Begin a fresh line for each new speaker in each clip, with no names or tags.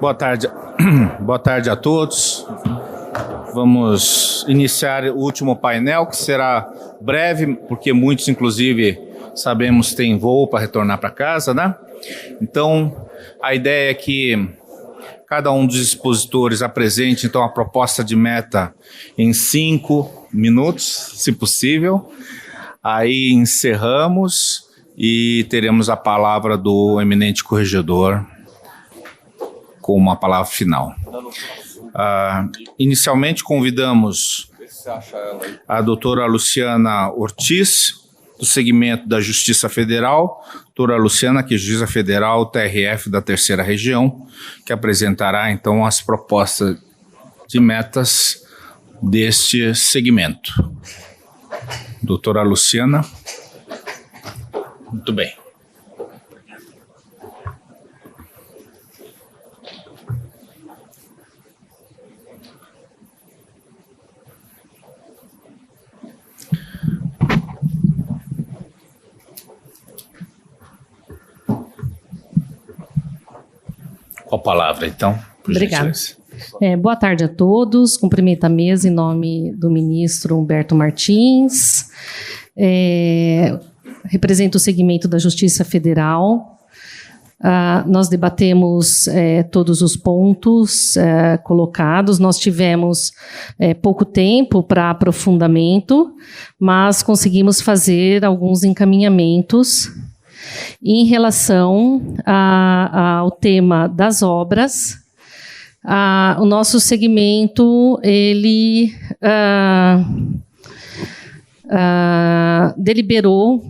Boa tarde, boa tarde a todos. Vamos iniciar o último painel, que será breve, porque muitos, inclusive, sabemos têm voo para retornar para casa, né? Então, a ideia é que cada um dos expositores apresente, então, a proposta de meta em 5 minutos, se possível. Aí encerramos e teremos a palavra do eminente corregedor com uma palavra final. Inicialmente convidamos a doutora Luciana Ortiz, do segmento da Justiça Federal. Doutora Luciana, que é juíza federal TRF da Terceira Região, que apresentará então as propostas de metas deste segmento. Doutora Luciana. Muito bem. Com a palavra, então.
Obrigada. Boa tarde a todos. Cumprimento a mesa em nome do ministro Humberto Martins. Represento o segmento da Justiça Federal. Nós debatemos todos os pontos colocados. Nós tivemos pouco tempo para aprofundamento, mas conseguimos fazer alguns encaminhamentos em relação ao tema das obras. O nosso segmento, ele deliberou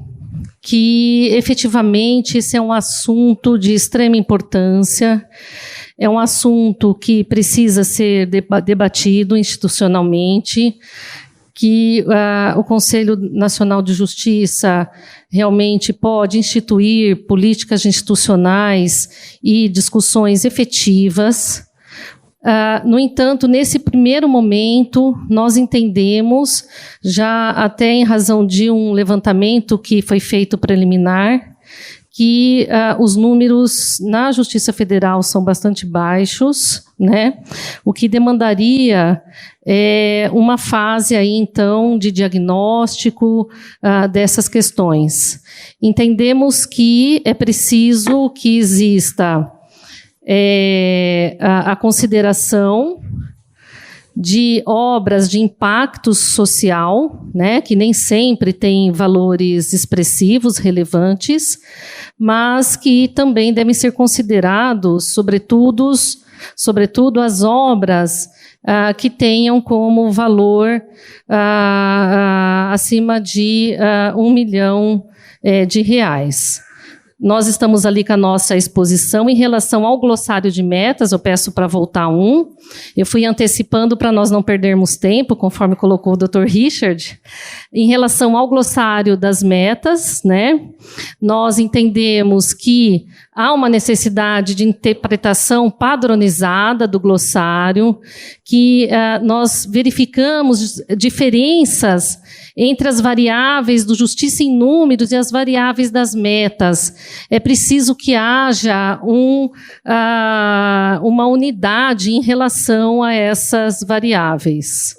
que, efetivamente, esse é um assunto de extrema importância, é um assunto que precisa ser debatido institucionalmente, que o Conselho Nacional de Justiça realmente pode instituir políticas institucionais e discussões efetivas. No entanto, nesse primeiro momento, nós entendemos, já até em razão de um levantamento que foi feito preliminar, que os números na Justiça Federal são bastante baixos, né? O que demandaria uma fase aí, então, de diagnóstico dessas questões. Entendemos que é preciso que exista a consideração de obras de impacto social, né, que nem sempre têm valores expressivos, relevantes, mas que também devem ser considerados, sobretudo as obras que tenham como valor acima de R$1 milhão de reais. Nós estamos ali com a nossa exposição. Em relação ao glossário de metas, eu peço para voltar eu fui antecipando para nós não perdermos tempo, conforme colocou o Dr. Richard. Em relação ao glossário das metas, né, nós entendemos que há uma necessidade de interpretação padronizada do glossário, que nós verificamos diferenças entre as variáveis do Justiça em Números e as variáveis das metas. É preciso que haja uma unidade em relação a essas variáveis.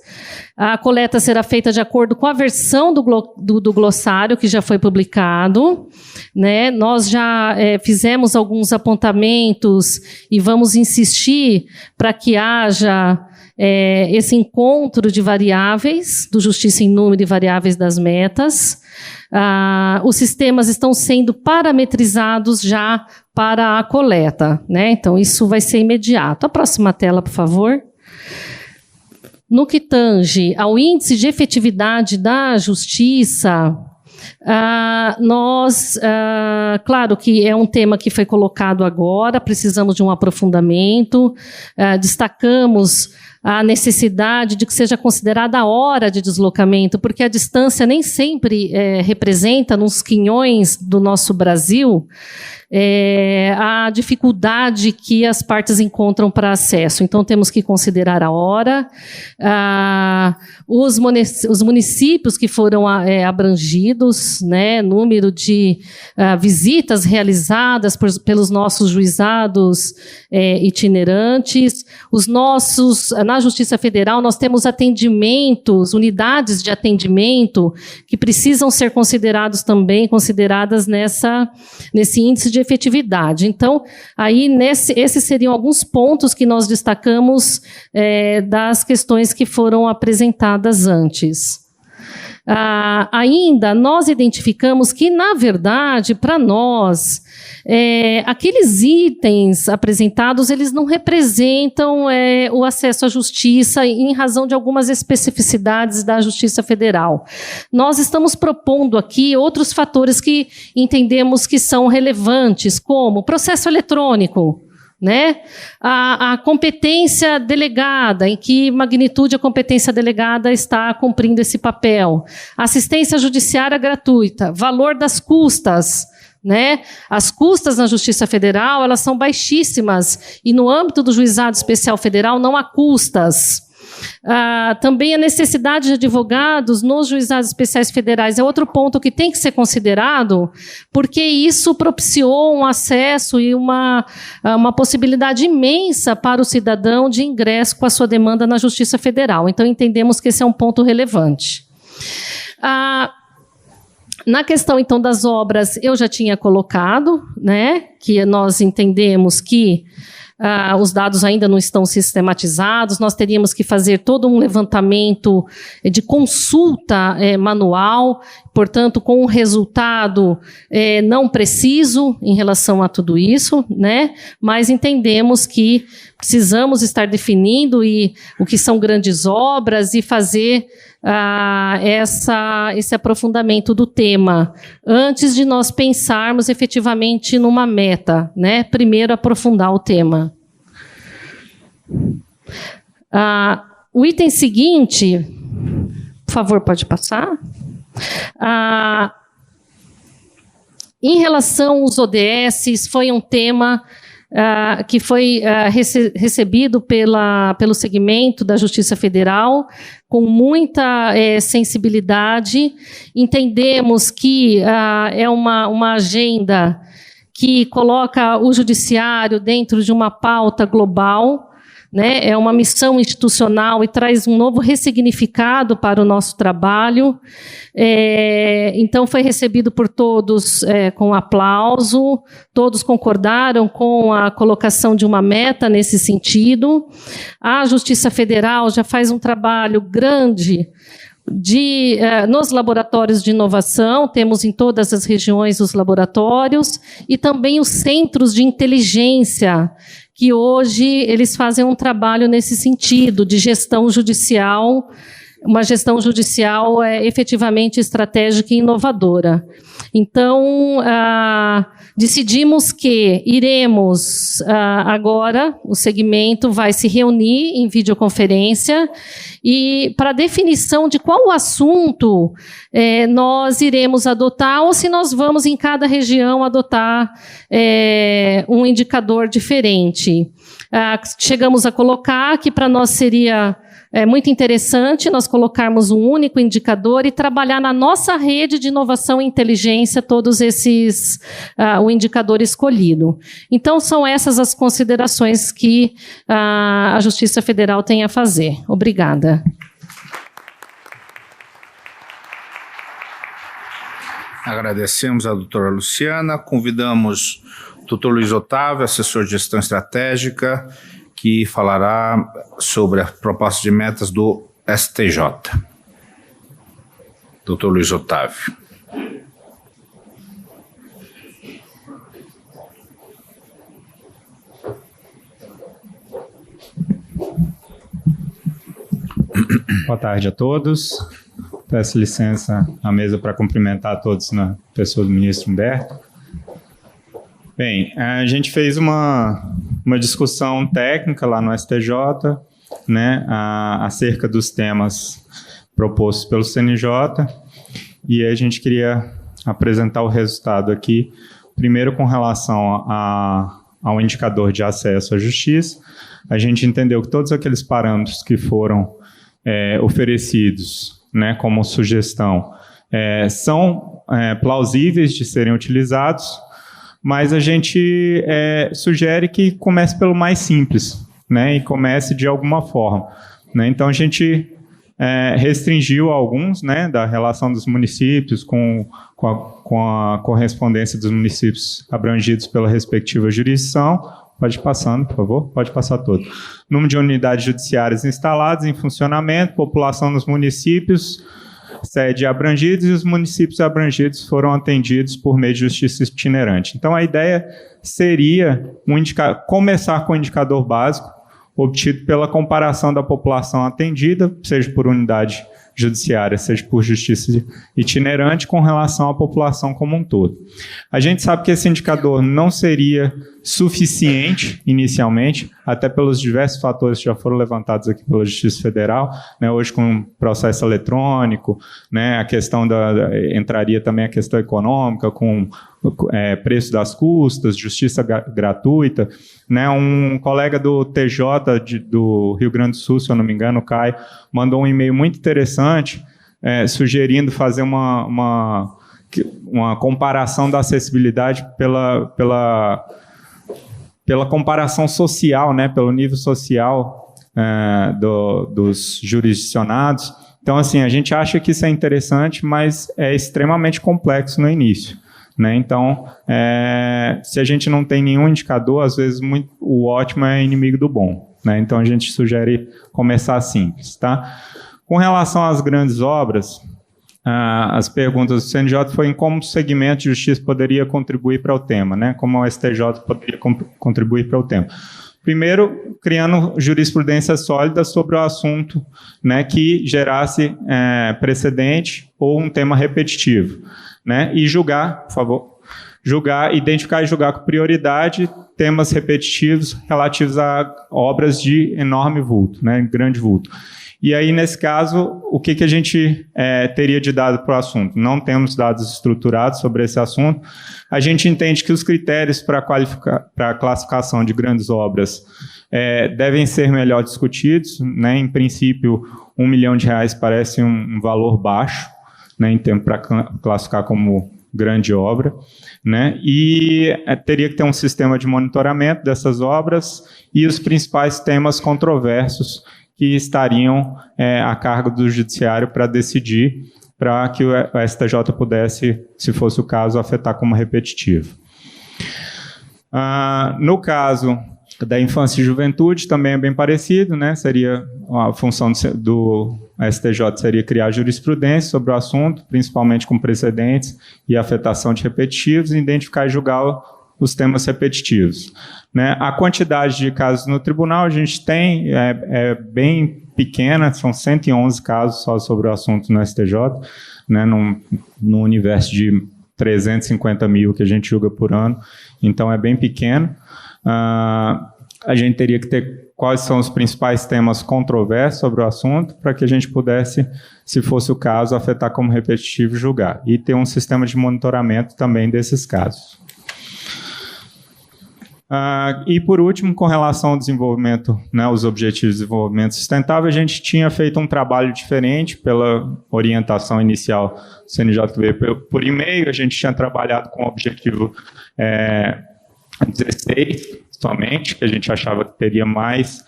A coleta será feita de acordo com a versão do glossário que já foi publicado, né? Nós já fizemos alguns apontamentos e vamos insistir para que haja esse encontro de variáveis do Justiça em Número e variáveis das metas. Os sistemas estão sendo parametrizados já para a coleta, né? Então, isso vai ser imediato. A próxima tela, por favor. No que tange ao índice de efetividade da justiça, claro que é um tema que foi colocado agora, precisamos de um aprofundamento, destacamos a necessidade de que seja considerada a hora de deslocamento, porque a distância nem sempre representa, nos quinhões do nosso Brasil, a dificuldade que as partes encontram para acesso. Então, temos que considerar a hora, os municípios que foram abrangidos, né, número de visitas realizadas pelos nossos juizados itinerantes, na Justiça Federal nós temos atendimentos, unidades de atendimento que precisam ser consideradas nesse índice de efetividade. Então, aí esses seriam alguns pontos que nós destacamos das questões que foram apresentadas antes. Ainda nós identificamos que, na verdade, para nós, aqueles itens apresentados, eles não representam o acesso à justiça em razão de algumas especificidades da Justiça Federal. Nós estamos propondo aqui outros fatores que entendemos que são relevantes, como processo eletrônico, né? A competência delegada, em que magnitude a competência delegada está cumprindo esse papel. Assistência judiciária gratuita, valor das custas, né? As custas na Justiça Federal, elas são baixíssimas, e no âmbito do Juizado Especial Federal não há custas. Também a necessidade de advogados nos juizados especiais federais é outro ponto que tem que ser considerado, porque isso propiciou um acesso e uma possibilidade imensa para o cidadão de ingresso com a sua demanda na Justiça Federal. Então, entendemos que esse é um ponto relevante. Na questão, então, das obras, eu já tinha colocado, né, que nós entendemos que os dados ainda não estão sistematizados, nós teríamos que fazer todo um levantamento de consulta manual, portanto, com um resultado não preciso em relação a tudo isso, né? Mas entendemos que precisamos estar definindo o que são grandes obras e fazer esse aprofundamento do tema, antes de nós pensarmos efetivamente numa meta, né? Primeiro, aprofundar o tema. O item seguinte, por favor, pode passar? Em relação aos ODS, foi um tema que foi recebido pelo segmento da Justiça Federal com muita sensibilidade. Entendemos que é uma agenda que coloca o judiciário dentro de uma pauta global, né? É uma missão institucional e traz um novo ressignificado para o nosso trabalho. Então, foi recebido por todos com aplauso, todos concordaram com a colocação de uma meta nesse sentido. A Justiça Federal já faz um trabalho grande nos laboratórios de inovação, temos em todas as regiões os laboratórios, e também os centros de inteligência, que hoje eles fazem um trabalho nesse sentido, de gestão judicial, uma gestão judicial efetivamente estratégica e inovadora. Então, decidimos que iremos agora, o segmento vai se reunir em videoconferência e para definição de qual assunto nós iremos adotar ou se nós vamos em cada região adotar um indicador diferente. Chegamos a colocar que para nós seria muito interessante nós colocarmos um único indicador e trabalhar na nossa rede de inovação e inteligência todos esses, o indicador escolhido. Então, são essas as considerações que a Justiça Federal tem a fazer. Obrigada.
Agradecemos à doutora Luciana, convidamos o doutor Luiz Otávio, assessor de gestão estratégica, que falará sobre a proposta de metas do STJ. Doutor Luiz Otávio.
Boa tarde a todos. Peço licença à mesa para cumprimentar a todos na pessoa do ministro Humberto. Bem, a gente fez uma discussão técnica lá no STJ né, acerca dos temas propostos pelo CNJ, e a gente queria apresentar o resultado aqui, primeiro com relação ao indicador de acesso à justiça. A gente entendeu que todos aqueles parâmetros que foram oferecidos, né, como sugestão, são plausíveis de serem utilizados, mas a gente sugere que comece pelo mais simples, né, e comece de alguma forma, né. Então, a gente restringiu alguns, né, da relação dos municípios com a correspondência dos municípios abrangidos pela respectiva jurisdição. Pode ir passando, por favor. Pode passar todo. Número de unidades judiciárias instaladas em funcionamento, população nos municípios, sede abrangidos, e os municípios abrangidos foram atendidos por meio de justiça itinerante. Então, a ideia seria começar com o indicador básico, obtido pela comparação da população atendida, seja por unidade judiciária, seja por justiça itinerante, com relação à população como um todo. A gente sabe que esse indicador não seria suficiente inicialmente, até pelos diversos fatores que já foram levantados aqui pela Justiça Federal, né, hoje com o processo eletrônico, né, a questão entraria também a questão econômica, com preço das custas, justiça gratuita, né. Um colega do TJ do Rio Grande do Sul, se eu não me engano, o Caio, mandou um e-mail muito interessante, sugerindo fazer uma comparação da acessibilidade pela comparação social, né, pelo nível social dos jurisdicionados. Então, assim, a gente acha que isso é interessante, mas é extremamente complexo no início, né? Então, se a gente não tem nenhum indicador, às vezes o ótimo é inimigo do bom, né? Então, a gente sugere começar simples, tá? Com relação às grandes obras, as perguntas do CNJ foi em como o segmento de justiça poderia contribuir para o tema, né? Como o STJ poderia contribuir para o tema. Primeiro, criando jurisprudência sólida sobre o assunto, né, que gerasse precedente ou um tema repetitivo, né? E julgar, por favor, identificar e julgar com prioridade temas repetitivos relativos a obras de enorme vulto, né, grande vulto. E aí, nesse caso, o que a gente teria de dado para o assunto? Não temos dados estruturados sobre esse assunto. A gente entende que os critérios para a classificação de grandes obras devem ser melhor discutidos, né? Em princípio, R$1 milhão parece um valor baixo, né, em termos para classificar como grande obra, né? E teria que ter um sistema de monitoramento dessas obras e os principais temas controversos que estariam a cargo do judiciário para decidir, para que o STJ pudesse, se fosse o caso, afetar como repetitivo. No caso da infância e juventude, também é bem parecido, né? Seria a função do STJ seria criar jurisprudência sobre o assunto, principalmente com precedentes e afetação de repetitivos, e identificar e julgar os temas repetitivos, né? A quantidade de casos no tribunal a gente tem bem pequena, são 111 casos só sobre o assunto no STJ, né? No universo de 350 mil que a gente julga por ano, então é bem pequeno. A gente teria que ter quais são os principais temas controversos sobre o assunto para que a gente pudesse, se fosse o caso, afetar como repetitivo e julgar. E ter um sistema de monitoramento também desses casos. E, por último, com relação ao desenvolvimento, né, os objetivos de desenvolvimento sustentável, a gente tinha feito um trabalho diferente pela orientação inicial do CNJ por e-mail. A gente tinha trabalhado com o objetivo 16 somente, que a gente achava que teria mais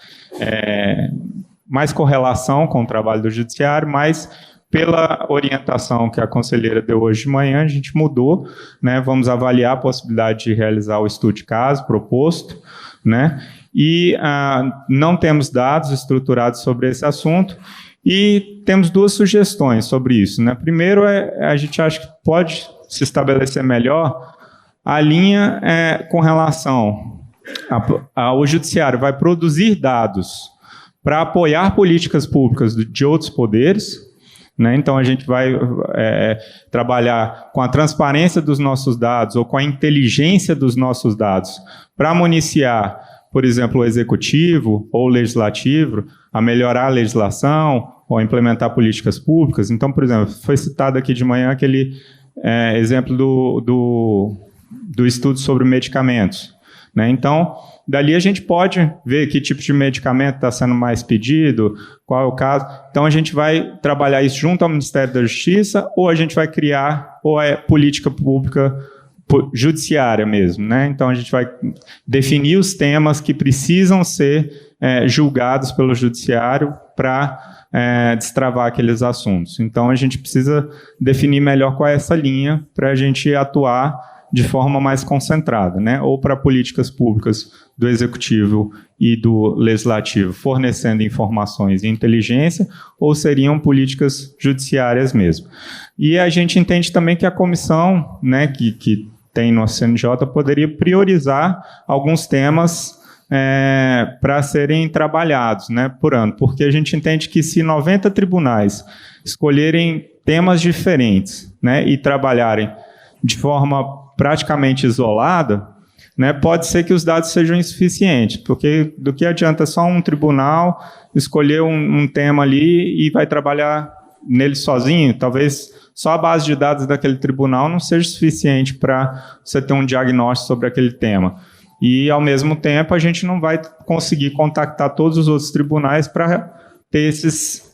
correlação com o trabalho do judiciário, mas pela orientação que a conselheira deu hoje de manhã, a gente mudou, né? Vamos avaliar a possibilidade de realizar o estudo de caso proposto, né? E não temos dados estruturados sobre esse assunto e temos duas sugestões sobre isso, né? Primeiro, a gente acha que pode se estabelecer melhor a linha com relação ao judiciário vai produzir dados para apoiar políticas públicas de outros poderes, né? Então, a gente vai trabalhar com a transparência dos nossos dados ou com a inteligência dos nossos dados para municiar, por exemplo, o executivo ou o legislativo a melhorar a legislação ou a implementar políticas públicas. Então, por exemplo, foi citado aqui de manhã aquele exemplo do estudo sobre medicamentos, né? Então, dali a gente pode ver que tipo de medicamento está sendo mais pedido, qual é o caso. Então, a gente vai trabalhar isso junto ao Ministério da Justiça, ou a gente vai criar, ou é política pública judiciária mesmo, né? Então, a gente vai definir os temas que precisam ser julgados pelo judiciário para destravar aqueles assuntos. Então, a gente precisa definir melhor qual é essa linha para a gente atuar de forma mais concentrada, né? Ou para políticas públicas do Executivo e do Legislativo, fornecendo informações e inteligência, ou seriam políticas judiciárias mesmo. E a gente entende também que a comissão, né, que tem no CNJ poderia priorizar alguns temas para serem trabalhados, né, por ano, porque a gente entende que se 90 tribunais escolherem temas diferentes, né, e trabalharem de forma praticamente isolada, né, pode ser que os dados sejam insuficientes, porque do que adianta só um tribunal escolher um tema ali e vai trabalhar nele sozinho? Talvez só a base de dados daquele tribunal não seja suficiente para você ter um diagnóstico sobre aquele tema. E, ao mesmo tempo, a gente não vai conseguir contactar todos os outros tribunais para ter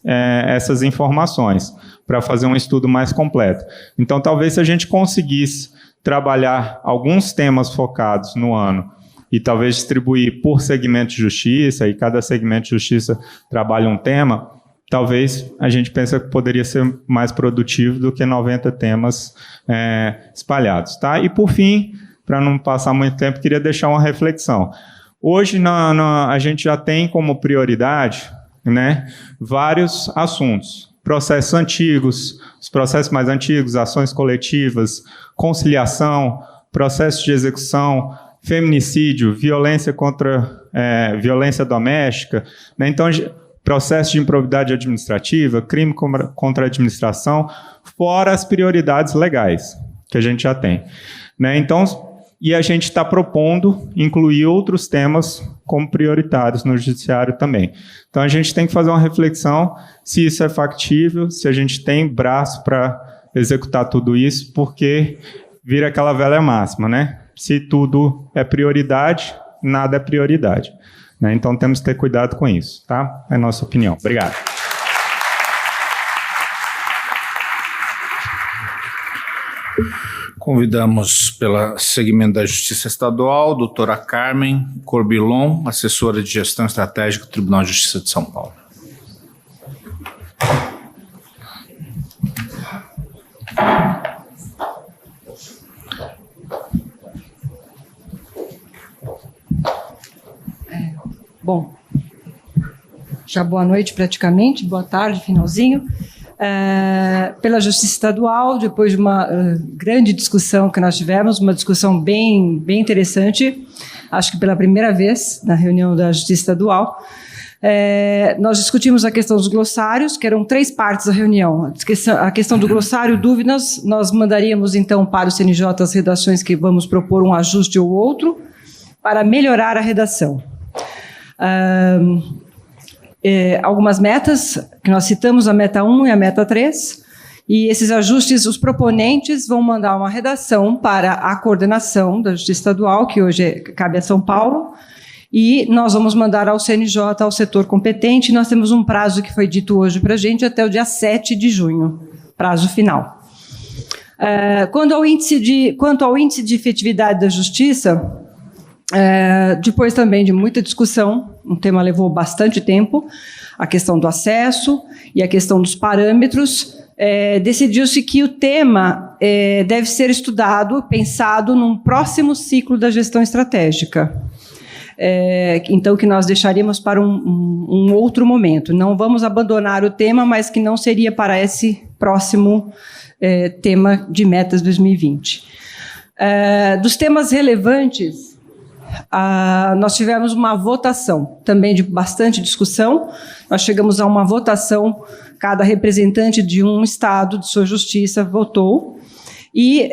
essas informações, para fazer um estudo mais completo. Então, talvez se a gente conseguisse trabalhar alguns temas focados no ano e talvez distribuir por segmento de justiça, e cada segmento de justiça trabalha um tema, talvez a gente pense que poderia ser mais produtivo do que 90 temas espalhados. Tá? E, por fim, para não passar muito tempo, queria deixar uma reflexão. Hoje, a gente já tem como prioridade, né, vários assuntos. Processos antigos, os processos mais antigos, ações coletivas, conciliação, processos de execução, feminicídio, violência violência doméstica, né? Então, processo de improbidade administrativa, crime contra a administração, fora as prioridades legais que a gente já tem, né? Então, e a gente está propondo incluir outros temas como prioritários no judiciário também. Então, a gente tem que fazer uma reflexão se isso é factível, se a gente tem braço para executar tudo isso, porque vira aquela velha máxima, né? Se tudo é prioridade, nada é prioridade, né? Então, temos que ter cuidado com isso, tá? É a nossa opinião. Obrigado.
Convidamos pelo segmento da Justiça Estadual, doutora Carmen Corbilon, assessora de Gestão Estratégica do Tribunal de Justiça de São Paulo.
Bom, já boa noite praticamente, boa tarde, finalzinho. Pela Justiça Estadual, depois de uma grande discussão que nós tivemos, uma discussão bem a acho que pela primeira vez na reunião da Justiça Estadual. Nós discutimos a questão dos glossários, que eram 3 partes da reunião. A questão do glossário, dúvidas, nós mandaríamos então para o CNJ as redações que vamos propor um ajuste ou outro, para melhorar a redação. Algumas metas, que nós citamos a meta 1 e a meta 3, e esses ajustes, os proponentes vão mandar uma redação para a coordenação da Justiça Estadual, que hoje cabe a São Paulo, e nós vamos mandar ao CNJ, ao setor competente. Nós temos um prazo que foi dito hoje para a gente até o dia 7 de junho, prazo final. Quanto ao índice de efetividade da Justiça, depois também de muita discussão, o tema levou bastante tempo, a questão do acesso e a questão dos parâmetros, decidiu-se que o tema deve ser estudado, pensado num próximo ciclo da gestão estratégica. Então, que nós deixaríamos para um outro momento. Não vamos abandonar o tema, mas que não seria para esse próximo tema de metas 2020. Dos temas relevantes, nós tivemos uma votação, também de bastante discussão. Nós chegamos a uma votação, cada representante de um estado, de sua justiça, votou, e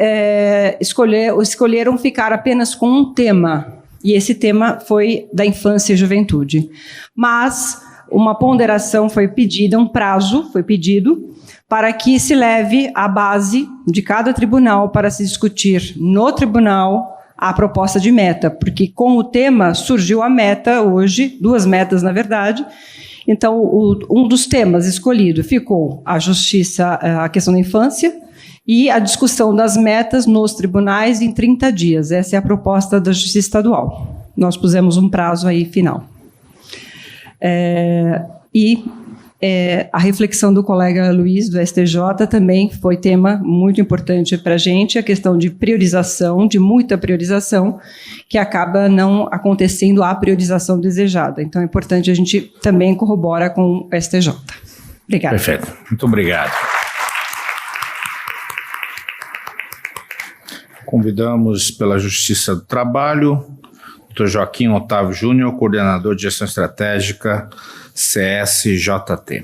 escolheram ficar apenas com um tema E esse tema foi da infância e juventude. Mas uma ponderação foi pedida, um prazo foi pedido, para que se leve a base de cada tribunal para se discutir no tribunal a proposta de meta, porque com o tema surgiu a meta hoje, 2 metas na verdade. Então, um dos temas escolhido ficou a justiça, a questão da infância, e a discussão das metas nos tribunais em 30 dias. Essa é a proposta da Justiça Estadual. Nós pusemos um prazo aí final. A reflexão do colega Luiz, do STJ, também foi tema muito importante para a gente, a questão de priorização, de muita priorização, que acaba não acontecendo a priorização desejada. Então, é importante, a gente também corrobora com o STJ. Obrigada.
Perfeito. Muito obrigado. Convidamos pela Justiça do Trabalho, Dr. Joaquim Otávio Júnior, coordenador de Gestão Estratégica, CSJT.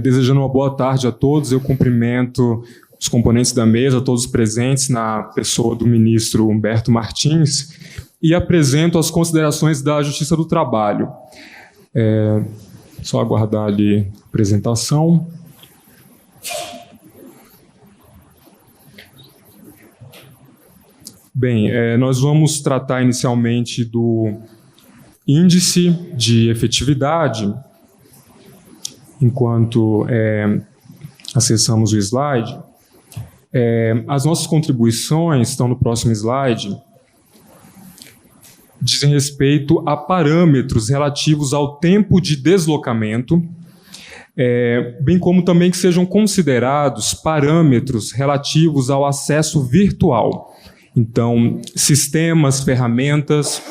Desejando uma boa tarde a todos, eu cumprimento os componentes da mesa, todos os presentes, na pessoa do ministro Humberto Martins, e apresento as considerações da Justiça do Trabalho. Só aguardar ali a apresentação. Bem, nós vamos tratar inicialmente do índice de efetividade, enquanto acessamos o slide. As nossas contribuições estão no próximo slide, dizem respeito a parâmetros relativos ao tempo de deslocamento, bem como também que sejam considerados parâmetros relativos ao acesso virtual. Então, sistemas, ferramentas,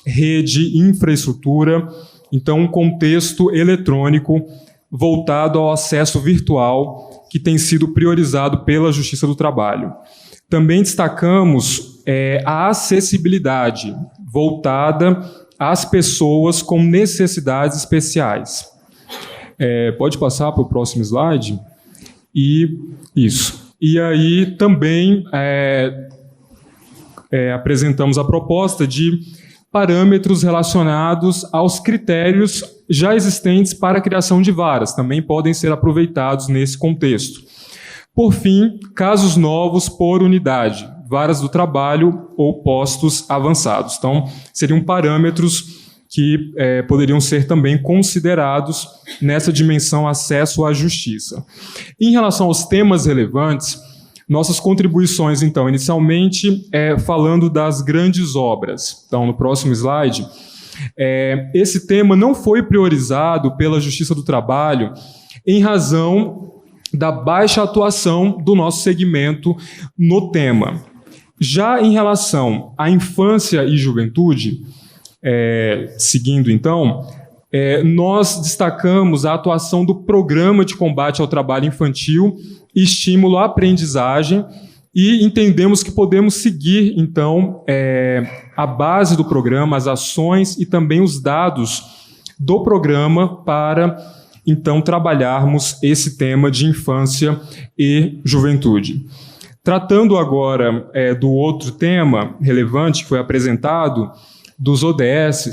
rede, infraestrutura, então um contexto eletrônico voltado ao acesso virtual que tem sido priorizado pela Justiça do Trabalho. Também destacamos a acessibilidade voltada às pessoas com necessidades especiais. Pode passar para o próximo slide? Isso. E aí também apresentamos a proposta de parâmetros relacionados aos critérios já existentes para a criação de varas, também podem ser aproveitados nesse contexto. Por fim, casos novos por unidade, varas do trabalho ou postos avançados. Então, seriam parâmetros que poderiam ser também considerados nessa dimensão acesso à justiça. Em relação aos temas relevantes, nossas contribuições, então, inicialmente, falando das grandes obras. Então, no próximo slide, esse tema não foi priorizado pela Justiça do Trabalho em razão da baixa atuação do nosso segmento no tema. Já em relação à infância e juventude, seguindo, então, nós destacamos a atuação do Programa de Combate ao Trabalho Infantil e Estímulo à Aprendizagem e entendemos que podemos seguir, então, a base do programa, as ações e também os dados do programa para, então, trabalharmos esse tema de infância e juventude. Tratando agora do outro tema relevante que foi apresentado, dos ODS,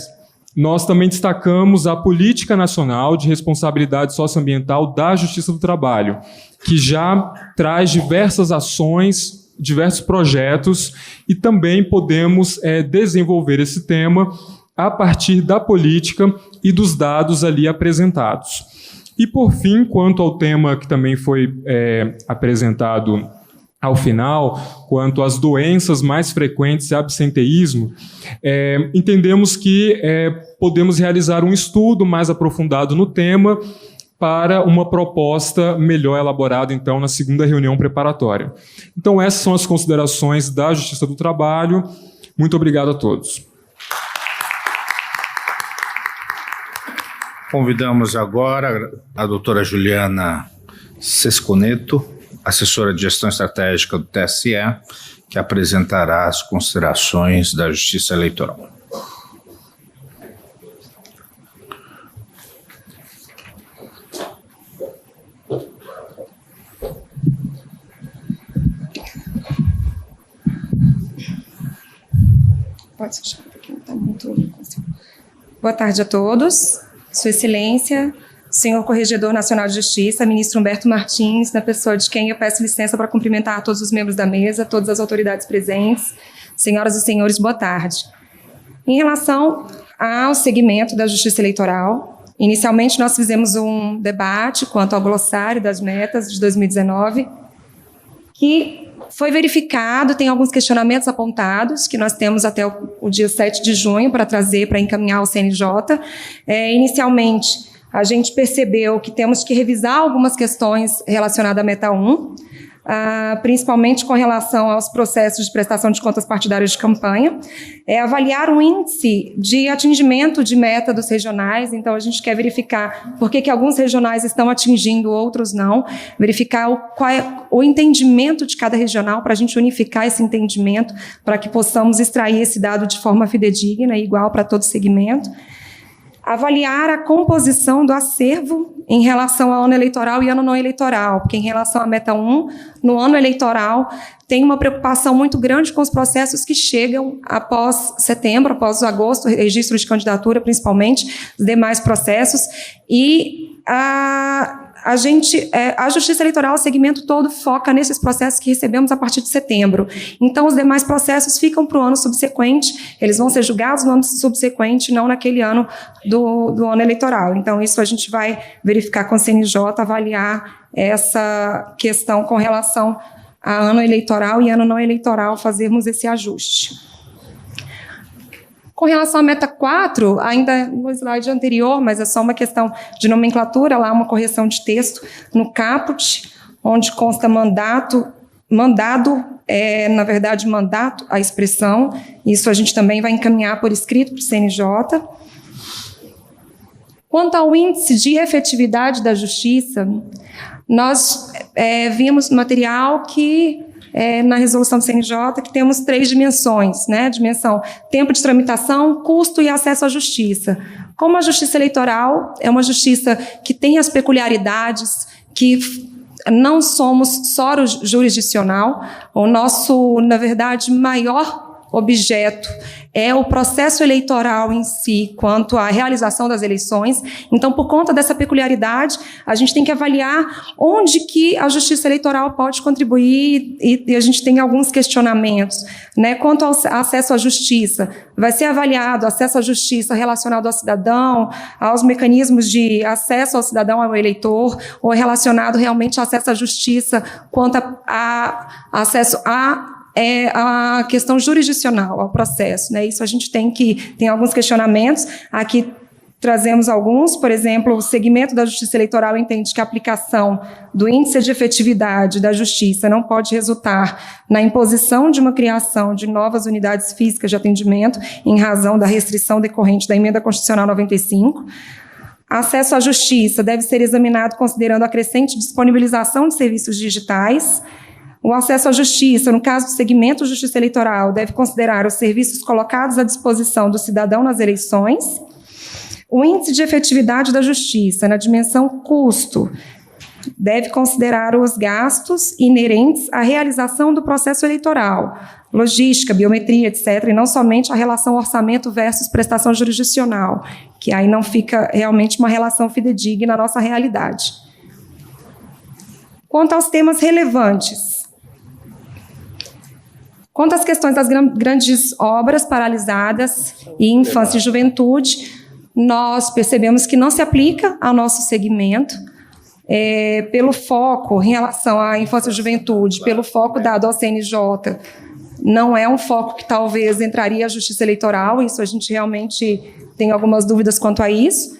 nós também destacamos a Política Nacional de Responsabilidade Socioambiental da Justiça do Trabalho, que já traz diversas ações, diversos projetos, e também podemos desenvolver esse tema a partir da política e dos dados ali apresentados. E, por fim, quanto ao tema que também foi apresentado ao final, quanto às doenças mais frequentes e absenteísmo, entendemos que podemos realizar um estudo mais aprofundado no tema para uma proposta melhor elaborada, então, na segunda reunião preparatória. Então, essas são as considerações da Justiça do Trabalho. Muito obrigado a todos.
Convidamos agora a doutora Juliana Sesconeto, assessora de Gestão Estratégica do TSE, que apresentará as considerações da Justiça Eleitoral.
Boa tarde a todos. Sua Excelência, senhor Corregedor Nacional de Justiça, ministro Humberto Martins, na pessoa de quem eu peço licença para cumprimentar todos os membros da mesa, todas as autoridades presentes, senhoras e senhores, boa tarde. Em relação ao segmento da Justiça Eleitoral, inicialmente nós fizemos um debate quanto ao glossário das metas de 2019, que foi verificado, tem alguns questionamentos apontados, que nós temos até o dia 7 de junho para trazer, para encaminhar ao CNJ. Inicialmente, a gente percebeu que temos que revisar algumas questões relacionadas à meta 1, principalmente com relação aos processos de prestação de contas partidárias de campanha, avaliar o índice de atingimento de meta dos regionais. Então, a gente quer verificar por que alguns regionais estão atingindo, outros não, verificar qual é o entendimento de cada regional, para a gente unificar esse entendimento, para que possamos extrair esse dado de forma fidedigna e igual para todo segmento. Avaliar a composição do acervo em relação ao ano eleitoral e ano não eleitoral, porque em relação à meta 1, no ano eleitoral, tem uma preocupação muito grande com os processos que chegam após setembro, após agosto, registro de candidatura, principalmente, os demais processos, e a Justiça Eleitoral, o segmento todo, foca nesses processos que recebemos a partir de setembro. Então, os demais processos ficam para o ano subsequente, eles vão ser julgados no ano subsequente, não naquele ano do ano eleitoral. Então, isso a gente vai verificar com o CNJ, avaliar essa questão com relação a ano eleitoral e ano não eleitoral, fazermos esse ajuste. Com relação à meta 4, ainda no slide anterior, mas é só uma questão de nomenclatura, lá uma correção de texto no caput, onde consta mandado, na verdade, mandato, a expressão. Isso a gente também vai encaminhar por escrito para o CNJ. Quanto ao índice de efetividade da justiça, nós vimos no material que na resolução do CNJ, que temos 3 dimensões, né? Dimensão tempo de tramitação, custo e acesso à justiça. Como a justiça eleitoral é uma justiça que tem as peculiaridades, que não somos só jurisdicional, o nosso, na verdade, maior objeto é o processo eleitoral em si, quanto à realização das eleições. Então, por conta dessa peculiaridade, a gente tem que avaliar onde que a Justiça Eleitoral pode contribuir, e a gente tem alguns questionamentos, né? Quanto ao acesso à justiça, vai ser avaliado acesso à justiça relacionado ao cidadão, aos mecanismos de acesso ao cidadão, ao eleitor, ou relacionado realmente ao acesso à justiça quanto a acesso a questão jurisdicional, ao processo, né? Isso a gente tem alguns questionamentos. Aqui trazemos alguns, por exemplo, o segmento da Justiça Eleitoral entende que a aplicação do índice de efetividade da justiça não pode resultar na imposição de uma criação de novas unidades físicas de atendimento em razão da restrição decorrente da Emenda Constitucional 95. Acesso à justiça deve ser examinado considerando a crescente disponibilização de serviços digitais. O acesso à justiça, no caso do segmento Justiça Eleitoral, deve considerar os serviços colocados à disposição do cidadão nas eleições. O índice de efetividade da justiça, na dimensão custo, deve considerar os gastos inerentes à realização do processo eleitoral, logística, biometria, etc., e não somente a relação orçamento versus prestação jurisdicional, que aí não fica realmente uma relação fidedigna na nossa realidade. Quanto aos temas relevantes, quanto às questões das grandes obras paralisadas e infância e juventude, nós percebemos que não se aplica ao nosso segmento, pelo foco em relação à infância e juventude, pelo foco dado ao CNJ, não é um foco que talvez entraria a Justiça Eleitoral, isso a gente realmente tem algumas dúvidas quanto a isso.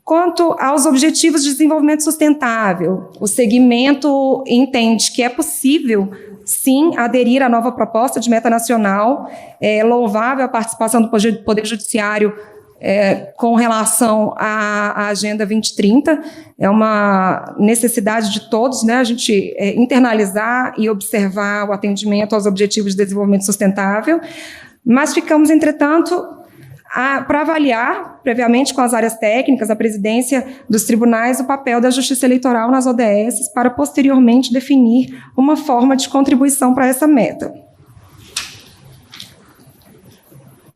Quanto aos objetivos de desenvolvimento sustentável, o segmento entende que é possível, sim, aderir à nova proposta de meta nacional, louvável a participação do Poder Judiciário com relação à Agenda 2030, é uma necessidade de todos, né, a gente internalizar e observar o atendimento aos objetivos de desenvolvimento sustentável, mas ficamos, entretanto, para avaliar, previamente com as áreas técnicas, a presidência dos tribunais, o papel da Justiça Eleitoral nas ODS, para posteriormente definir uma forma de contribuição para essa meta.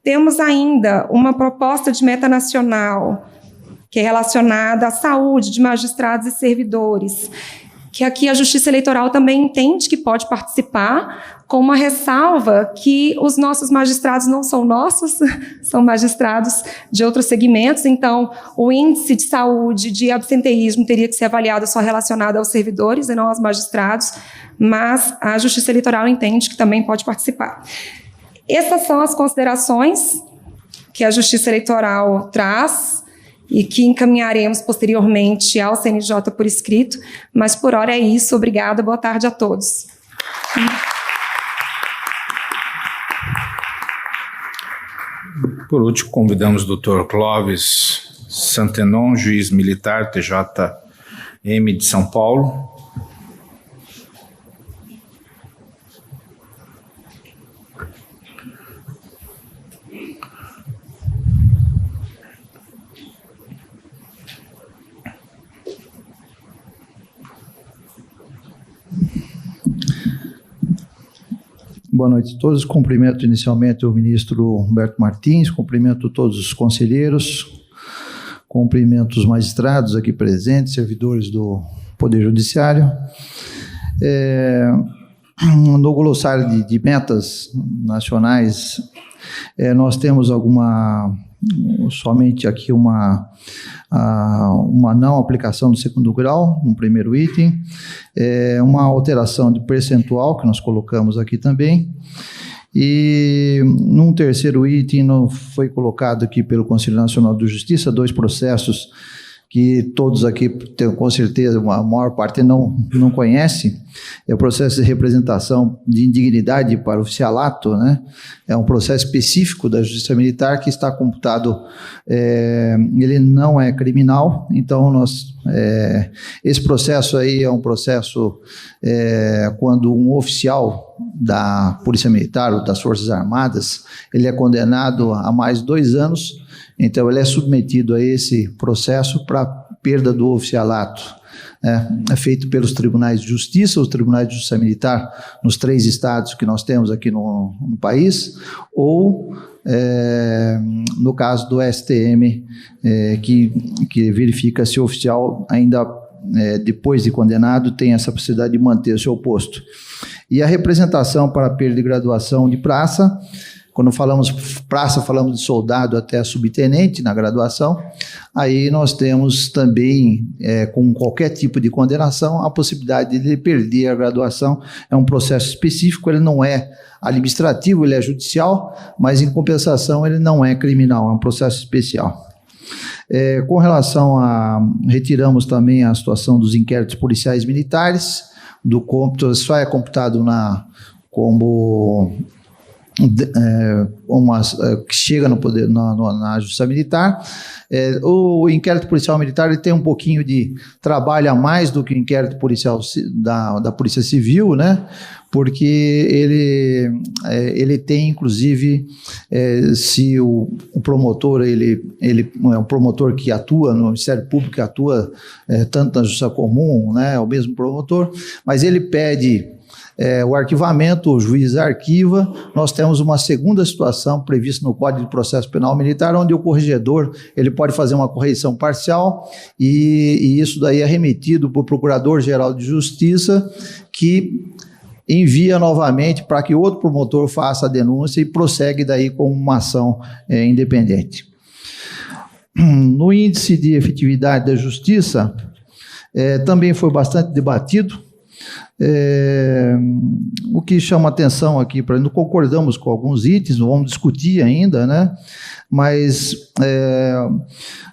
Temos ainda uma proposta de meta nacional, que é relacionada à saúde de magistrados e servidores, que aqui a Justiça Eleitoral também entende que pode participar, com uma ressalva que os nossos magistrados não são nossos, são magistrados de outros segmentos, então o índice de saúde, de absenteísmo teria que ser avaliado só relacionado aos servidores e não aos magistrados, mas a Justiça Eleitoral entende que também pode participar. Essas são as considerações que a Justiça Eleitoral traz e que encaminharemos posteriormente ao CNJ por escrito, mas por hora é isso. Obrigada, boa tarde a todos.
Por último, convidamos o Dr. Clóvis Santenon, juiz militar, TJM de São Paulo.
Boa noite a todos. Cumprimento inicialmente o ministro Humberto Martins, cumprimento todos os conselheiros, cumprimento os magistrados aqui presentes, servidores do Poder Judiciário. No glossário de metas nacionais, nós temos somente aqui uma não aplicação do segundo grau, no primeiro item, uma alteração de percentual, que nós colocamos aqui também, e num terceiro item foi colocado aqui pelo Conselho Nacional de Justiça 2 processos que todos aqui, com certeza, a maior parte não conhece. É o processo de representação de indignidade para oficialato, né? É um processo específico da Justiça Militar que está computado, ele não é criminal, então esse processo aí é um processo quando um oficial da Polícia Militar ou das Forças Armadas, ele é condenado a mais de 2 anos, então ele é submetido a esse processo para perda do oficialato. É feito pelos tribunais de justiça, os tribunais de justiça militar nos 3 estados que nós temos aqui no país, ou no caso do STM, que verifica se o oficial ainda, depois de condenado, tem essa possibilidade de manter o seu posto. E a representação para perda de graduação de praça, quando falamos praça, falamos de soldado até subtenente na graduação. Aí nós temos também, com qualquer tipo de condenação, a possibilidade de ele perder a graduação. É um processo específico, ele não é administrativo, ele é judicial, mas em compensação ele não é criminal, é um processo especial. Com relação retiramos também a situação dos inquéritos policiais militares, do cômputo, só é computado como que chega no poder, na Justiça Militar. O inquérito policial militar ele tem um pouquinho de trabalho a mais do que o inquérito policial da Polícia Civil, né? Porque ele tem, inclusive, se o promotor, ele é um promotor que atua no Ministério Público, que atua tanto na Justiça Comum, né? É o mesmo promotor, mas ele pede o arquivamento, o juiz arquiva. Nós temos uma segunda situação prevista no Código de Processo Penal Militar, onde o corregedor ele pode fazer uma correição parcial e isso daí é remetido para o Procurador-Geral de Justiça, que envia novamente para que outro promotor faça a denúncia e prossegue daí com uma ação independente. No índice de efetividade da justiça, também foi bastante debatido. O que chama atenção aqui, não concordamos com alguns itens, vamos discutir ainda, né? Mas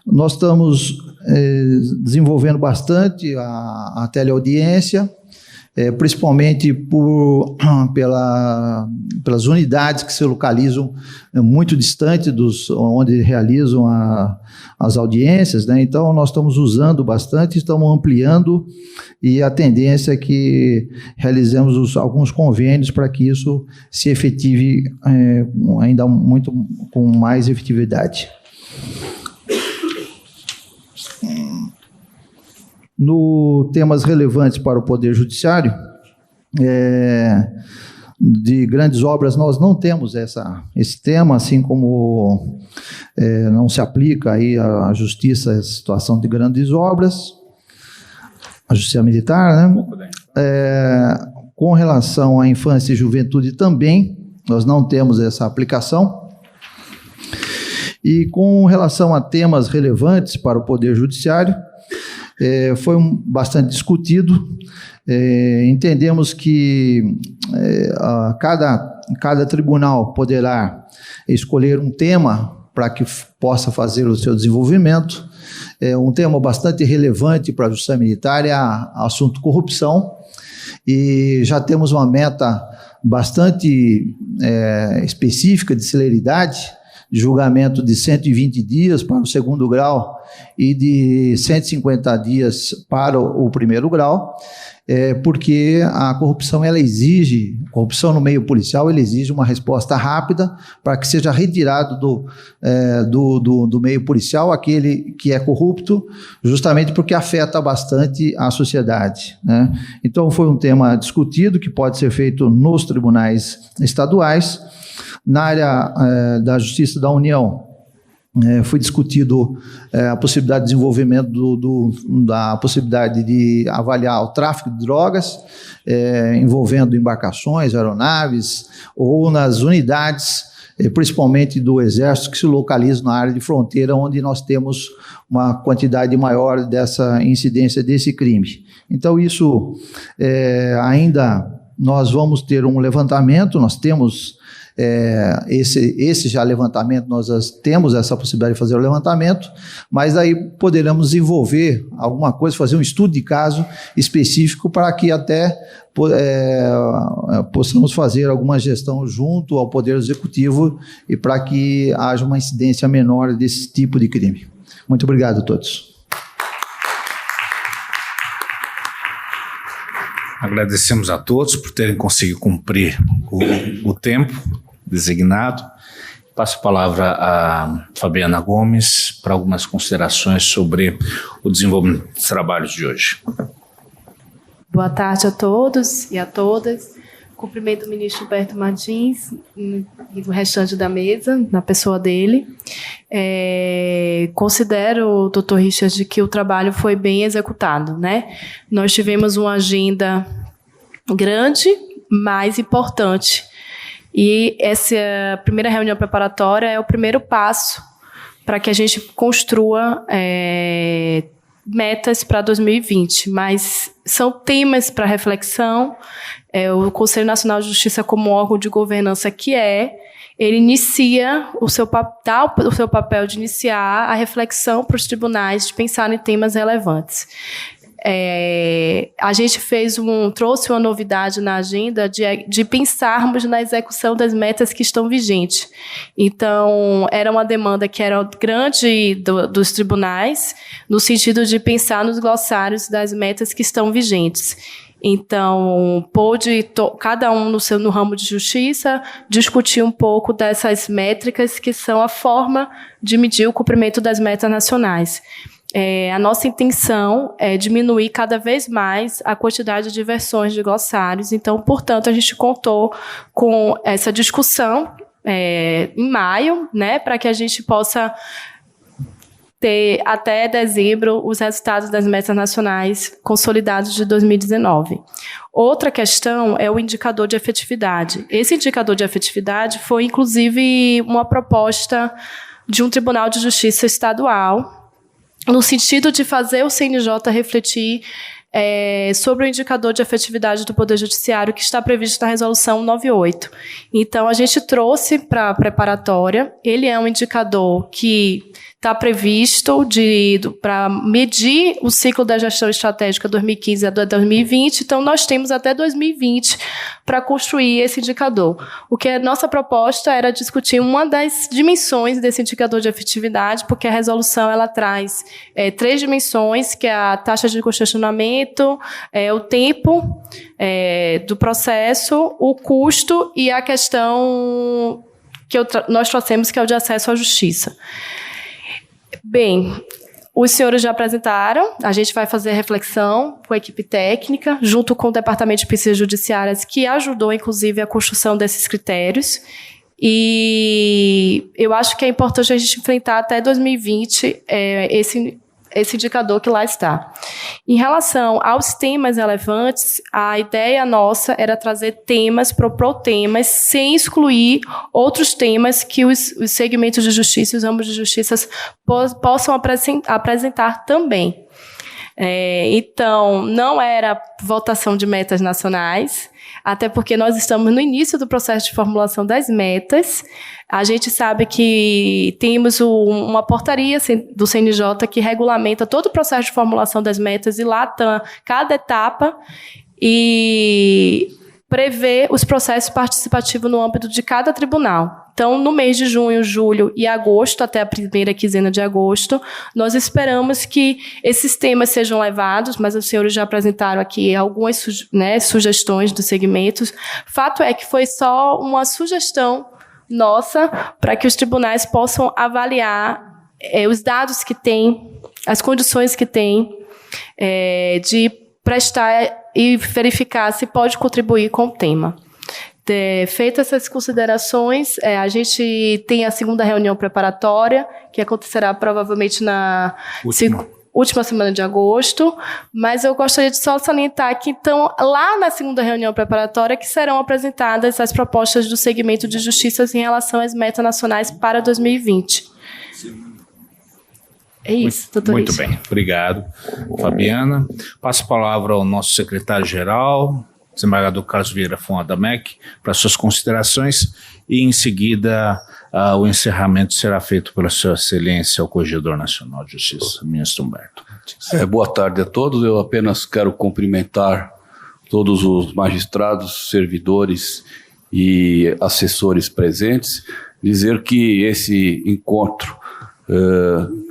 nós estamos desenvolvendo bastante a teleaudiência, principalmente pelas unidades que se localizam muito distante onde realizam as audiências, né? Então nós estamos usando bastante, estamos ampliando, e a tendência é que realizemos alguns convênios para que isso se efetive ainda muito com mais efetividade. No temas relevantes para o Poder Judiciário, de grandes obras, nós não temos esse tema, assim como não se aplica aí à justiça a situação de grandes obras, a justiça militar, né? Com relação à infância e juventude também, nós não temos essa aplicação. E com relação a temas relevantes para o Poder Judiciário, foi bastante discutido. Entendemos que cada tribunal poderá escolher um tema para que possa fazer o seu desenvolvimento. Um tema bastante relevante para a Justiça Militar é o assunto corrupção, e já temos uma meta bastante específica de celeridade, de julgamento de 120 dias para o segundo grau e de 150 dias para o primeiro grau, porque a corrupção corrupção no meio policial, ela exige uma resposta rápida para que seja retirado do meio policial aquele que é corrupto, justamente porque afeta bastante a sociedade, né? Então, foi um tema discutido que pode ser feito nos tribunais estaduais. Na área da Justiça da União, foi discutido a possibilidade de desenvolvimento da possibilidade de avaliar o tráfico de drogas, envolvendo embarcações, aeronaves, ou nas unidades, principalmente do Exército, que se localizam na área de fronteira, onde nós temos uma quantidade maior dessa incidência desse crime. Então, isso ainda nós vamos ter um levantamento, nós temos esse já levantamento, nós temos essa possibilidade de fazer o levantamento, mas aí poderemos desenvolver alguma coisa, fazer um estudo de caso específico para que até possamos fazer alguma gestão junto ao Poder Executivo e para que haja uma incidência menor desse tipo de crime. Muito obrigado a todos.
Agradecemos a todos por terem conseguido cumprir o tempo designado. Passo a palavra a Fabiana Gomes para algumas considerações sobre o desenvolvimento dos trabalhos de hoje.
Boa tarde a todos e a todas. Cumprimento o ministro Humberto Martins e o restante da mesa, na pessoa dele. Considero, doutor Richard, que o trabalho foi bem executado, né? Nós tivemos uma agenda grande, mas importante. E essa primeira reunião preparatória é o primeiro passo para que a gente construa metas para 2020, mas são temas para reflexão. O Conselho Nacional de Justiça, como órgão de governança ele inicia o seu papel de iniciar a reflexão para os tribunais, de pensar em temas relevantes. A gente trouxe uma novidade na agenda de pensarmos na execução das metas que estão vigentes. Então, era uma demanda que era grande dos tribunais, no sentido de pensar nos glossários das metas que estão vigentes. Então, pôde cada um no ramo de justiça discutir um pouco dessas métricas que são a forma de medir o cumprimento das metas nacionais. A nossa intenção é diminuir cada vez mais a quantidade de versões de glossários. Então, portanto, a gente contou com essa discussão em maio, né, para que a gente possa ter até dezembro os resultados das metas nacionais consolidados de 2019. Outra questão é o indicador de efetividade. Esse indicador de efetividade foi, inclusive, uma proposta de um Tribunal de Justiça estadual, no sentido de fazer o CNJ refletir sobre o indicador de efetividade do Poder Judiciário que está previsto na Resolução 98. Então, a gente trouxe para a preparatória. Ele é um indicador que está previsto para medir o ciclo da gestão estratégica 2015 a 2020. Então, nós temos até 2020 para construir esse indicador. O que a nossa proposta era discutir uma das dimensões desse indicador de efetividade, porque a resolução ela traz 3 dimensões, que é a taxa de congestionamento, o tempo do processo, o custo e a questão que nós trouxemos, que é o de acesso à justiça. Bem, Os senhores já apresentaram, a gente vai fazer reflexão com a equipe técnica, junto com o Departamento de Pesquisas Judiciárias, que ajudou, inclusive, a construção desses critérios. E eu acho que é importante a gente enfrentar até 2020 esse indicador que lá está. Em relação aos temas relevantes, a ideia nossa era trazer temas, propor temas, sem excluir outros temas que os segmentos de justiça e os ramos de justiça possam apresentar também. Então, não era votação de metas nacionais, até porque nós estamos no início do processo de formulação das metas. A gente sabe que temos uma portaria do CNJ que regulamenta todo o processo de formulação das metas, e lá está cada etapa e prevê os processos participativos no âmbito de cada tribunal. Então, no mês de junho, julho e agosto, até a primeira quinzena de agosto, nós esperamos que esses temas sejam levados, mas os senhores já apresentaram aqui algumas sugestões dos segmentos. Fato é que foi só uma sugestão nossa para que os tribunais possam avaliar os dados que têm, as condições que têm de prestar e verificar se pode contribuir com o tema. Feitas essas considerações, a gente tem a segunda reunião preparatória, que acontecerá provavelmente na última semana de agosto, mas eu gostaria de só salientar que, então, lá na segunda reunião preparatória, que serão apresentadas as propostas do segmento de justiças em relação às metas nacionais para 2020. É isso, doutor.
Muito bem, obrigado, Fabiana. Passo a palavra ao nosso secretário-geral, desembargador Carlos Vieira Adamec, para suas considerações, e em seguida o encerramento será feito pela sua excelência, o Corregedor Nacional de Justiça, ministro Humberto.
Boa tarde a todos. Eu apenas quero cumprimentar todos os magistrados, servidores e assessores presentes, dizer que esse encontro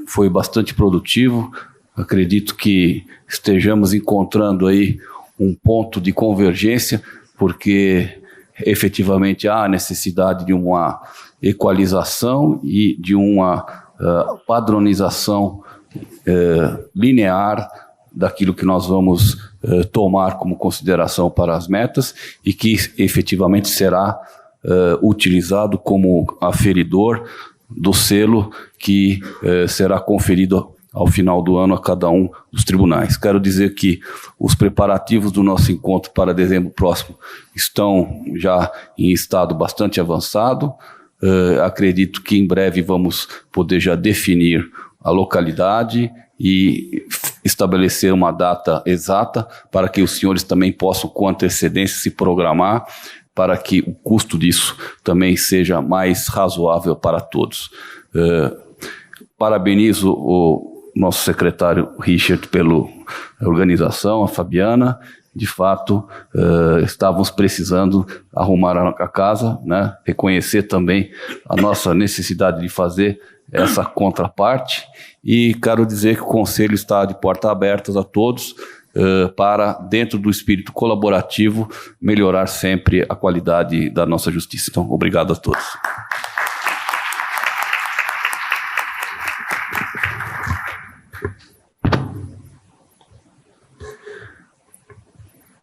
foi bastante produtivo. Acredito que estejamos encontrando aí um ponto de convergência, porque efetivamente há necessidade de uma equalização e de uma padronização linear daquilo que nós vamos tomar como consideração para as metas, e que efetivamente será utilizado como aferidor do selo que será conferido ao final do ano a cada um dos tribunais. Quero dizer que os preparativos do nosso encontro para dezembro próximo estão já em estado bastante avançado. Acredito que em breve vamos poder já definir a localidade e estabelecer uma data exata para que os senhores também possam, com antecedência, se programar para que o custo disso também seja mais razoável para todos. Parabenizo o nosso secretário Richard pela organização, a Fabiana. De fato, estávamos precisando arrumar a casa, né? Reconhecer também a nossa necessidade de fazer essa contraparte, e quero dizer que o Conselho está de portas abertas a todos para, dentro do espírito colaborativo, melhorar sempre a qualidade da nossa justiça. Então, obrigado a todos.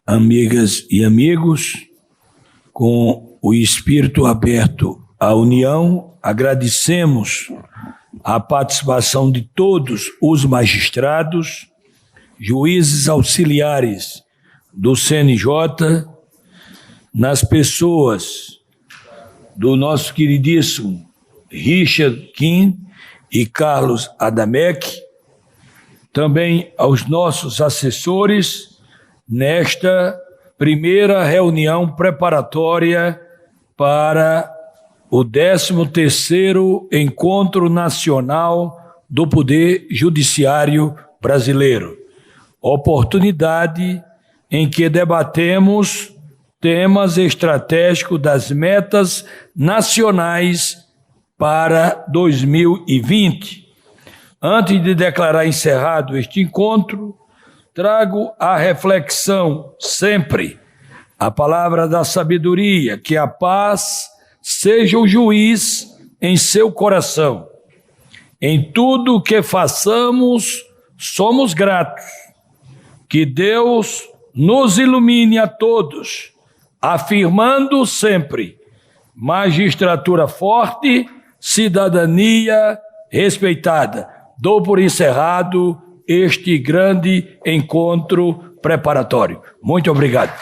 Amigas e amigos, com o espírito aberto à união, agradecemos a participação de todos os magistrados, juízes auxiliares do CNJ, nas pessoas do nosso queridíssimo Richard Kim e Carlos Adamec, também aos nossos assessores, nesta primeira reunião preparatória para o 13º Encontro Nacional do Poder Judiciário Brasileiro, oportunidade em que debatemos temas estratégicos das metas nacionais para 2020. Antes de declarar encerrado este encontro, trago à reflexão sempre a palavra da sabedoria, que a paz seja o juiz em seu coração. Em tudo que façamos, somos gratos. Que Deus nos ilumine a todos, afirmando sempre magistratura forte, cidadania respeitada. Dou por encerrado este grande encontro preparatório. Muito obrigado.